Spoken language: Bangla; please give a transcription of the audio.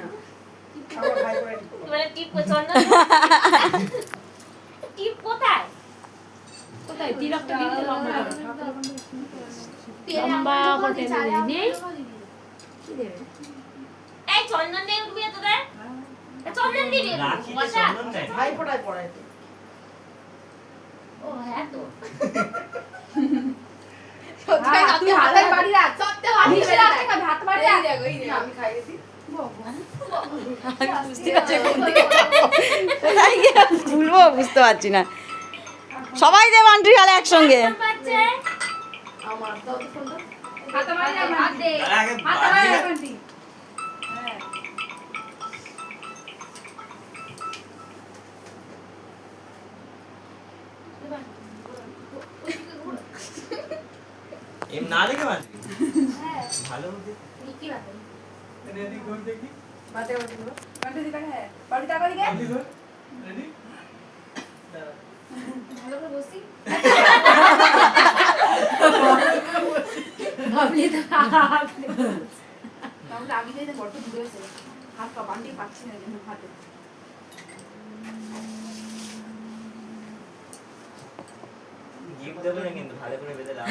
না আমার ভাই করে মানে টিপ চন্দন টিপ কোথায় কোথায় তিলকটা দিতে লম্বা লম্বা করে টেনে নেই কি দেবে এই চন্দন নেই উঠবি তোদের চন্দন দিবি রাখিতে বসা চন্দন দেয় ভাই পড়ায় পড়ায় তো ও হ্যাঁ তো তুই হাতে বাড়ি রাখ সত্যি হাতে রাখ হাত বাড়ি রাখ আমি খাইয়ে দিই বুঝতে পারছি কোন দিকে কোথায় গিয়ে খুলবো বুঝতে পারছি না সবাই দেব আন্টি গেলে একসঙ্গে বাচ্চা আমার দাও তো ফোনটা হাতে বাড়ি রাখ হাত দে তার আগে হাতে বাড়ি রাখ বাড়ি আন্টি হ্যাঁ এম না দেখে বাঁধবি ভালো বুদ্ধি কি ব্যাপার রেডি কর দেখি বাতে বাতে দেবো বাড়ি দিবা হ্যাঁ বাড়ি টাকা দিকে রেডি কর রেডি ভালো করে বসি ভাবলি তো তাহলে আগে যাইতে বড় দূরে আছে হাত পা বান্ডি পাচ্ছি না যেন হাতে গিফট দেবো না কিন্তু ভালো করে বেঁধে দাও